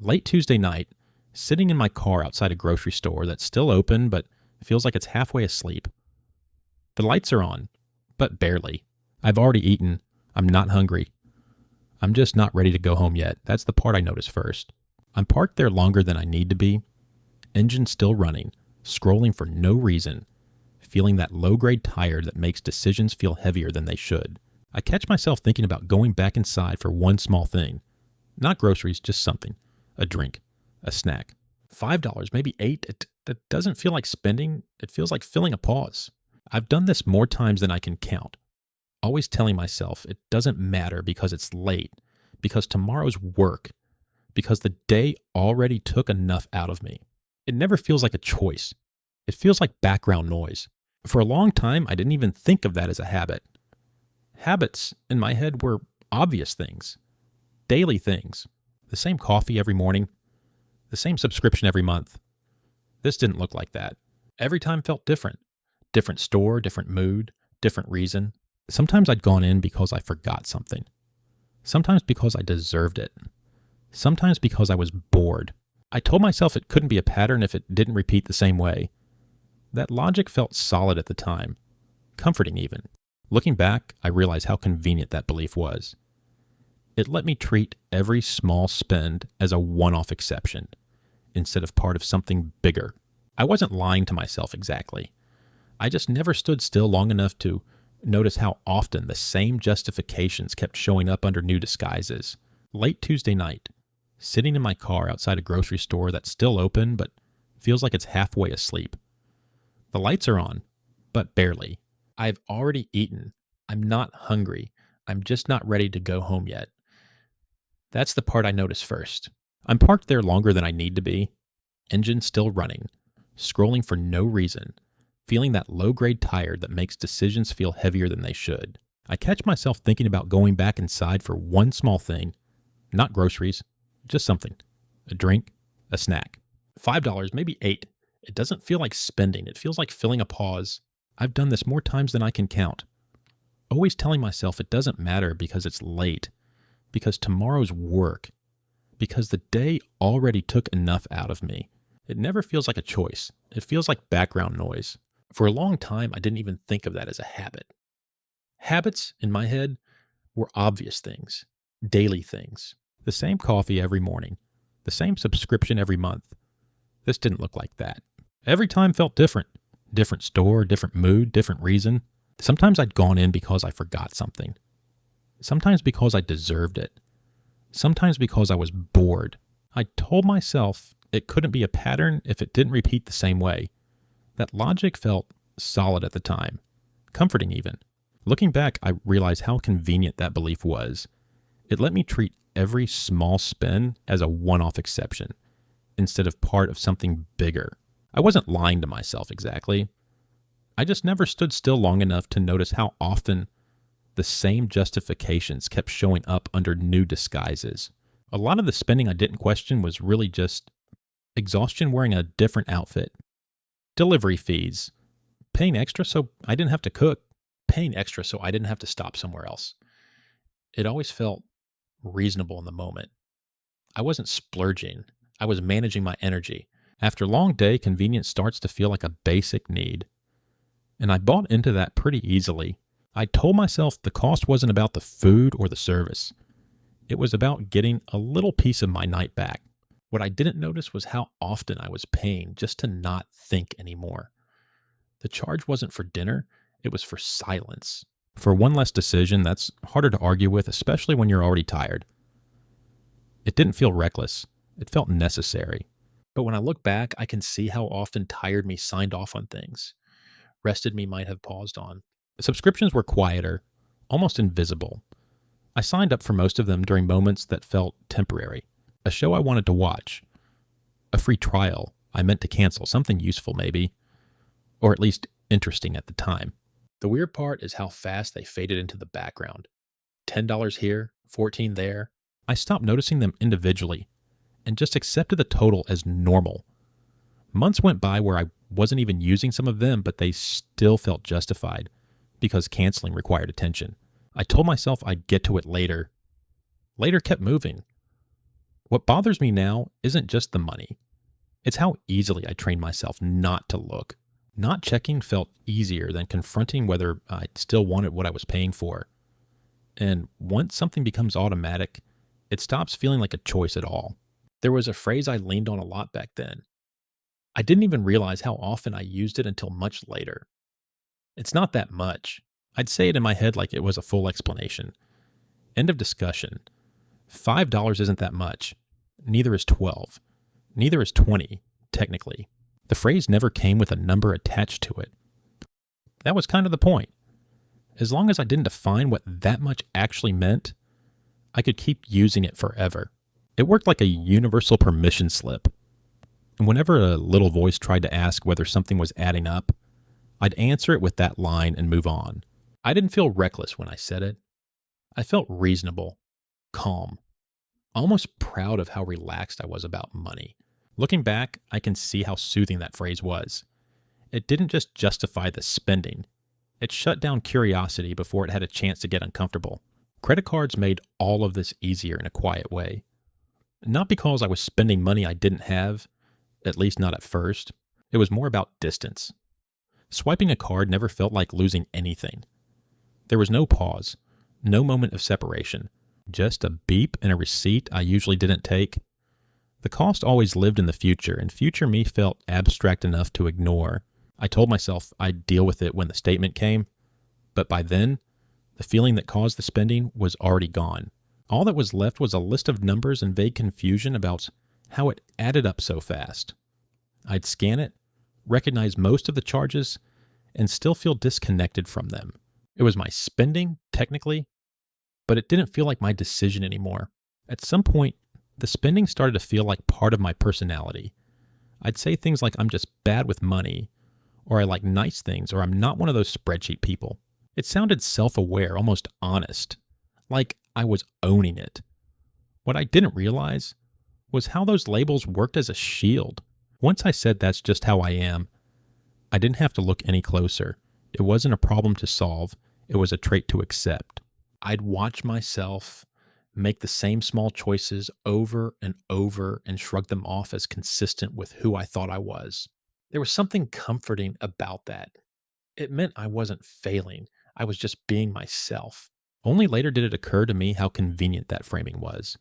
Late Tuesday night, sitting in my car outside a grocery store that's still open but feels like it's halfway asleep. The lights are on, but barely. I've already eaten. I'm not hungry. I'm just not ready to go home yet. That's the part I notice first. I'm parked there longer than I need to be. Engine still running, scrolling for no reason, feeling that low-grade tired that makes decisions feel heavier than they should. I catch myself thinking about going back inside for one small thing. Not groceries, just something. A drink, a snack. $5, maybe $8. That doesn't feel like spending. It feels like filling a pause. I've done this more times than I can count. Always telling myself it doesn't matter because it's late, because tomorrow's work, because the day already took enough out of me. It never feels like a choice. It feels like background noise. For a long time, I didn't even think of that as a habit. Habits in my head were obvious things, daily things. The same coffee every morning, the same subscription every month. This didn't look like that. Every time felt different. Different store, different mood, different reason. Sometimes I'd gone in because I forgot something. Sometimes because I deserved it. Sometimes because I was bored. I told myself it couldn't be a pattern if it didn't repeat the same way. That logic felt solid at the time, comforting even. Looking back, I realize how convenient that belief was. It let me treat every small spend as a one-off exception, instead of part of something bigger. I wasn't lying to myself exactly. I just never stood still long enough to notice how often the same justifications kept showing up under new disguises. Late Tuesday night, sitting in my car outside a grocery store that's still open but feels like it's halfway asleep. The lights are on, but barely. I've already eaten. I'm not hungry. I'm just not ready to go home yet. That's the part I notice first. I'm parked there longer than I need to be. Engine still running. Scrolling for no reason. Feeling that low-grade tired that makes decisions feel heavier than they should. I catch myself thinking about going back inside for one small thing. Not groceries, just something. A drink, a snack. $5, maybe $8. It doesn't feel like spending. It feels like filling a pause. I've done this more times than I can count. Always telling myself it doesn't matter because it's late. Because tomorrow's work, because the day already took enough out of me. It never feels like a choice. It feels like background noise. For a long time, I didn't even think of that as a habit. Habits, in my head, were obvious things, daily things. The same coffee every morning, the same subscription every month. This didn't look like that. Every time felt different. Different store, different mood, different reason. Sometimes I'd gone in because I forgot something. Sometimes because I deserved it. Sometimes because I was bored. I told myself it couldn't be a pattern if it didn't repeat the same way. That logic felt solid at the time, comforting even. Looking back, I realize how convenient that belief was. It let me treat every small spend as a one-off exception, instead of part of something bigger. I wasn't lying to myself exactly. I just never stood still long enough to notice how often the same justifications kept showing up under new disguises. A lot of the spending I didn't question was really just exhaustion wearing a different outfit. Delivery fees. Paying extra so I didn't have to cook. Paying extra so I didn't have to stop somewhere else. It always felt reasonable in the moment. I wasn't splurging. I was managing my energy. After a long day, convenience starts to feel like a basic need. And I bought into that pretty easily. I told myself the cost wasn't about the food or the service. It was about getting a little piece of my night back. What I didn't notice was how often I was paying just to not think anymore. The charge wasn't for dinner, it was for silence. For one less decision, that's harder to argue with, especially when you're already tired. It didn't feel reckless. It felt necessary. But when I look back, I can see how often tired me signed off on things. Rested me might have paused on. Subscriptions were quieter, almost invisible. I signed up for most of them during moments that felt temporary. A show I wanted to watch. A free trial I meant to cancel, something useful maybe. Or at least interesting at the time. The weird part is how fast they faded into the background. $10 here, $14 there. I stopped noticing them individually and just accepted the total as normal. Months went by where I wasn't even using some of them, but they still felt justified because canceling required attention. I told myself I'd get to it later. Later kept moving. What bothers me now isn't just the money. It's how easily I trained myself not to look. Not checking felt easier than confronting whether I still wanted what I was paying for. And once something becomes automatic, it stops feeling like a choice at all. There was a phrase I leaned on a lot back then. I didn't even realize how often I used it until much later. It's not that much. I'd say it in my head like it was a full explanation. End of discussion. $5 isn't that much. Neither is 12. Neither is 20, technically. The phrase never came with a number attached to it. That was kind of the point. As long as I didn't define what that much actually meant, I could keep using it forever. It worked like a universal permission slip. And whenever a little voice tried to ask whether something was adding up, I'd answer it with that line and move on. I didn't feel reckless when I said it. I felt reasonable, calm, almost proud of how relaxed I was about money. Looking back, I can see how soothing that phrase was. It didn't just justify the spending. It shut down curiosity before it had a chance to get uncomfortable. Credit cards made all of this easier in a quiet way. Not because I was spending money I didn't have, at least not at first. It was more about distance. Swiping a card never felt like losing anything. There was no pause, no moment of separation, just a beep and a receipt I usually didn't take. The cost always lived in the future, and future me felt abstract enough to ignore. I told myself I'd deal with it when the statement came, but by then, the feeling that caused the spending was already gone. All that was left was a list of numbers and vague confusion about how it added up so fast. I'd scan it, recognize most of the charges, and still feel disconnected from them. It was my spending, technically, but it didn't feel like my decision anymore. At some point, the spending started to feel like part of my personality. I'd say things like I'm just bad with money, or I like nice things, or I'm not one of those spreadsheet people. It sounded self-aware, almost honest, like I was owning it. What I didn't realize was how those labels worked as a shield. Once I said that's just how I am, I didn't have to look any closer. It wasn't a problem to solve, it was a trait to accept. I'd watch myself make the same small choices over and over and shrug them off as consistent with who I thought I was. There was something comforting about that. It meant I wasn't failing. I was just being myself. Only later did it occur to me how convenient that framing was.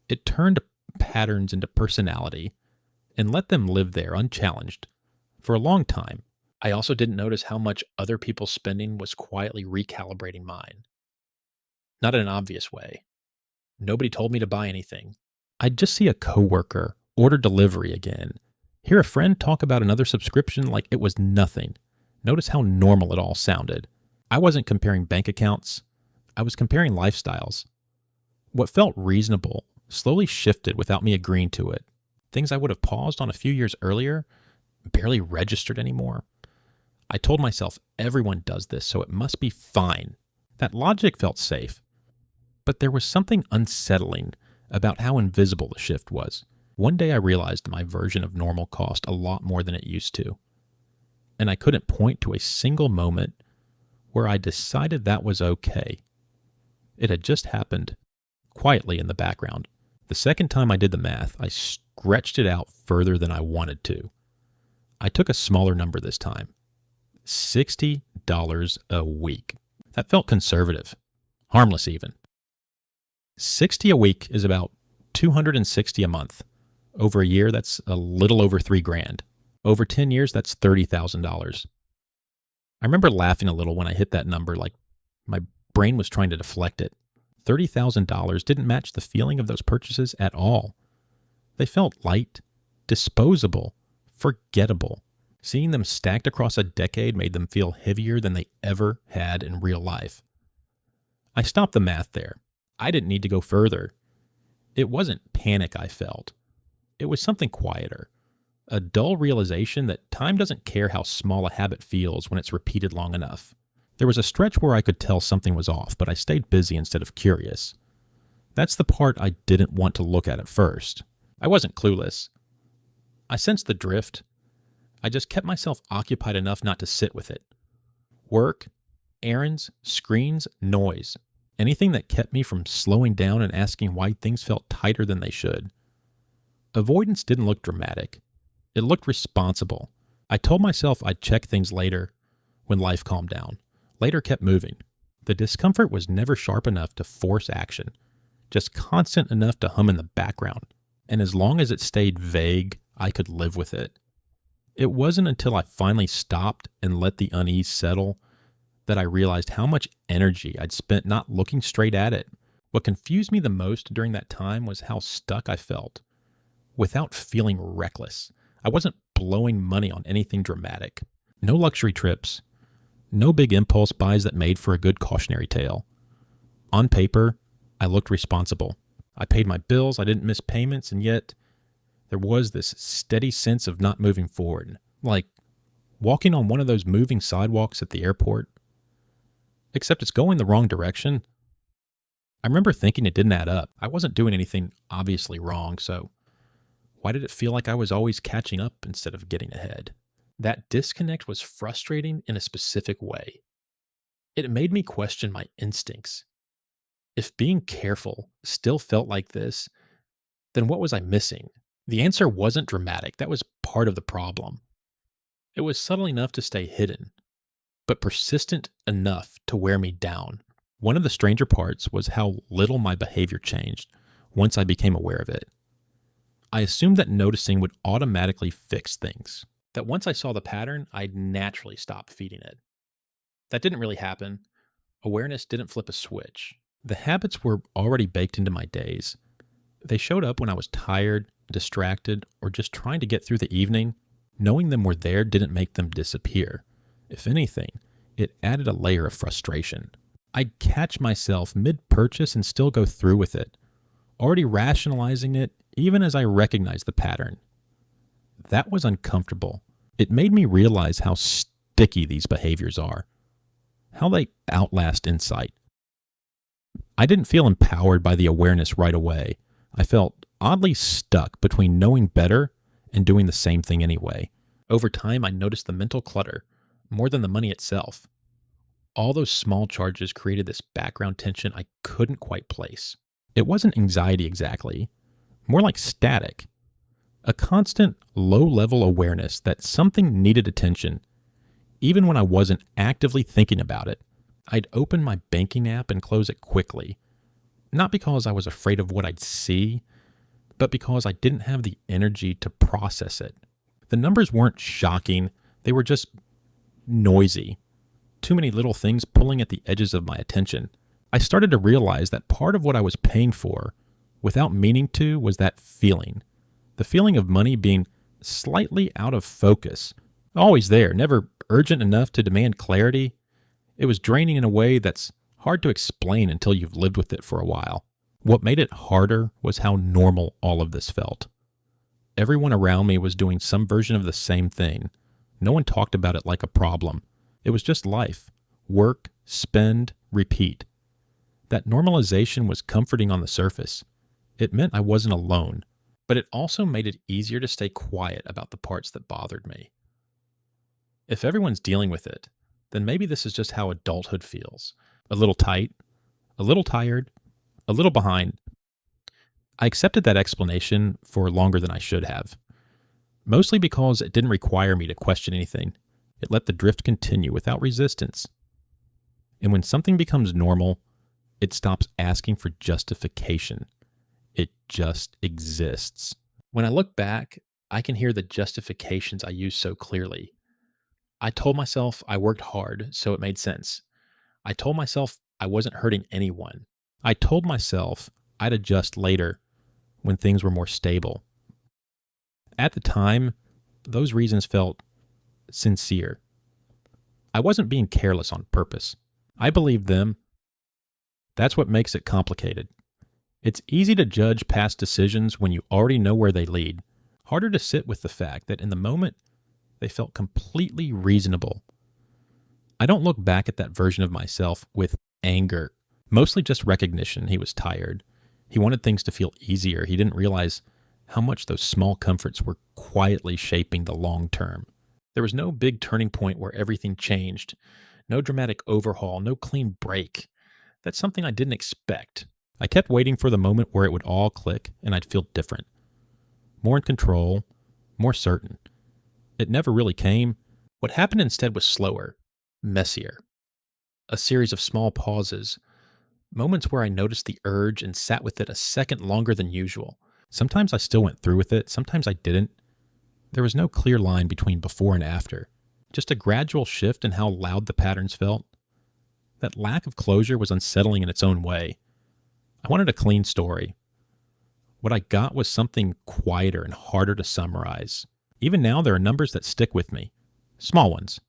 It turned patterns into personality and let them live there unchallenged for a long time. I also didn't notice how much other people's spending was quietly recalibrating mine. Not in an obvious way. Nobody told me to buy anything. I'd just see a coworker order delivery again, hear a friend talk about another subscription like it was nothing. Notice how normal it all sounded. I wasn't comparing bank accounts. I was comparing lifestyles. What felt reasonable slowly shifted without me agreeing to it. Things I would have paused on a few years earlier barely registered anymore. I told myself everyone does this, so it must be fine. That logic felt safe. But there was something unsettling about how invisible the shift was. One day I realized my version of normal cost a lot more than it used to. And I couldn't point to a single moment where I decided that was okay. It had just happened, quietly in the background. The second time I did the math, I stretched it out further than I wanted to. I took a smaller number this time. $60 a week. That felt conservative. Harmless even. 60 a week is about $260 a month. Over a year, that's a little over $3,000. Over 10 years, that's $30,000. I remember laughing a little when I hit that number, like my brain was trying to deflect it. $30,000 didn't match the feeling of those purchases at all. They felt light, disposable, forgettable. Seeing them stacked across a decade made them feel heavier than they ever had in real life. I stopped the math there. I didn't need to go further. It wasn't panic I felt. It was something quieter. A dull realization that time doesn't care how small a habit feels when it's repeated long enough. There was a stretch where I could tell something was off, but I stayed busy instead of curious. That's the part I didn't want to look at first. I wasn't clueless. I sensed the drift. I just kept myself occupied enough not to sit with it. Work, errands, screens, noise. anything that kept me from slowing down and asking why things felt tighter than they should. Avoidance didn't look dramatic. It looked responsible. I told myself I'd check things later when life calmed down. Later kept moving. The discomfort was never sharp enough to force action, just constant enough to hum in the background. And as long as it stayed vague, I could live with it. It wasn't until I finally stopped and let the unease settle that I realized how much energy I'd spent not looking straight at it. What confused me the most during that time was how stuck I felt, without feeling reckless. I wasn't blowing money on anything dramatic. No luxury trips. No big impulse buys that made for a good cautionary tale. On paper, I looked responsible. I paid my bills, I didn't miss payments, and yet there was this steady sense of not moving forward. Like walking on one of those moving sidewalks at the airport. Except it's going the wrong direction. I remember thinking it didn't add up. I wasn't doing anything obviously wrong, so why did it feel like I was always catching up instead of getting ahead? That disconnect was frustrating in a specific way. It made me question my instincts. If being careful still felt like this, then what was I missing? The answer wasn't dramatic. That was part of the problem. It was subtle enough to stay hidden, but persistent enough to wear me down. One of the stranger parts was how little my behavior changed once I became aware of it. I assumed that noticing would automatically fix things, that once I saw the pattern, I'd naturally stop feeding it. That didn't really happen. Awareness didn't flip a switch. The habits were already baked into my days. They showed up when I was tired, distracted, or just trying to get through the evening. Knowing them were there didn't make them disappear. If anything, it added a layer of frustration. I'd catch myself mid-purchase and still go through with it, already rationalizing it even as I recognized the pattern. That was uncomfortable. It made me realize how sticky these behaviors are, how they outlast insight. I didn't feel empowered by the awareness right away. I felt oddly stuck between knowing better and doing the same thing anyway. Over time, I noticed the mental clutter more than the money itself. All those small charges created this background tension I couldn't quite place. It wasn't anxiety exactly, more like static. A constant, low-level awareness that something needed attention, even when I wasn't actively thinking about it. I'd open my banking app and close it quickly, not because I was afraid of what I'd see, but because I didn't have the energy to process it. The numbers weren't shocking, they were just noisy. Too many little things pulling at the edges of my attention. I started to realize that part of what I was paying for, without meaning to, was that feeling. The feeling of money being slightly out of focus. Always there, never urgent enough to demand clarity. It was draining in a way that's hard to explain until you've lived with it for a while. What made it harder was how normal all of this felt. Everyone around me was doing some version of the same thing. No one talked about it like a problem. It was just life. Work, spend, repeat. That normalization was comforting on the surface. It meant I wasn't alone, but it also made it easier to stay quiet about the parts that bothered me. If everyone's dealing with it, then maybe this is just how adulthood feels. A little tight, a little tired, a little behind. I accepted that explanation for longer than I should have, mostly because it didn't require me to question anything. It let the drift continue without resistance. And when something becomes normal, it stops asking for justification. It just exists. When I look back, I can hear the justifications I used so clearly. I told myself I worked hard, so it made sense. I told myself I wasn't hurting anyone. I told myself I'd adjust later when things were more stable. At the time, those reasons felt sincere. I wasn't being careless on purpose. I believed them. That's what makes it complicated. It's easy to judge past decisions when you already know where they lead. Harder to sit with the fact that in the moment, they felt completely reasonable. I don't look back at that version of myself with anger, mostly just recognition. He was tired. He wanted things to feel easier. He didn't realize how much those small comforts were quietly shaping the long term. There was no big turning point where everything changed. No dramatic overhaul, no clean break. That's something I didn't expect. I kept waiting for the moment where it would all click and I'd feel different. More in control, more certain. It never really came. What happened instead was slower, messier. A series of small pauses, moments where I noticed the urge and sat with it a second longer than usual. Sometimes I still went through with it, sometimes I didn't. There was no clear line between before and after, just a gradual shift in how loud the patterns felt. That lack of closure was unsettling in its own way. I wanted a clean story. What I got was something quieter and harder to summarize. Even now, there are numbers that stick with me. Small ones.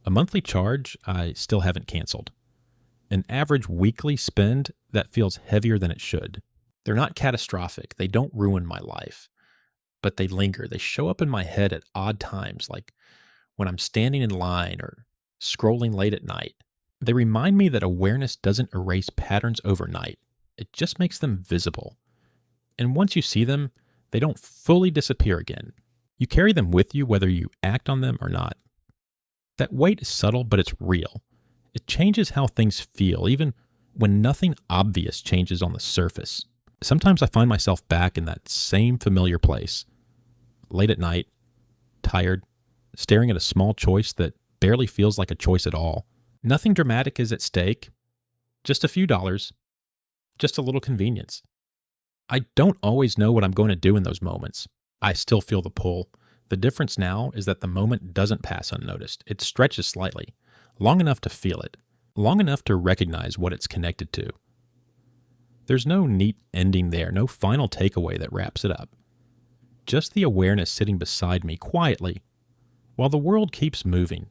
A monthly charge I still haven't canceled. An average weekly spend that feels heavier than it should. They're not catastrophic. They don't ruin my life. But they linger. They show up in my head at odd times, like when I'm standing in line or scrolling late at night. They remind me that awareness doesn't erase patterns overnight. It just makes them visible. And once you see them, they don't fully disappear again. You carry them with you whether you act on them or not. That weight is subtle, but it's real. It changes how things feel, even when nothing obvious changes on the surface. Sometimes I find myself back in that same familiar place. Late at night, tired, staring at a small choice that barely feels like a choice at all. Nothing dramatic is at stake. Just a few dollars. Just a little convenience. I don't always know what I'm going to do in those moments. I still feel the pull. The difference now is that the moment doesn't pass unnoticed. It stretches slightly, long enough to feel it, long enough to recognize what it's connected to. There's no neat ending there, no final takeaway that wraps it up. Just the awareness sitting beside me quietly, while the world keeps moving,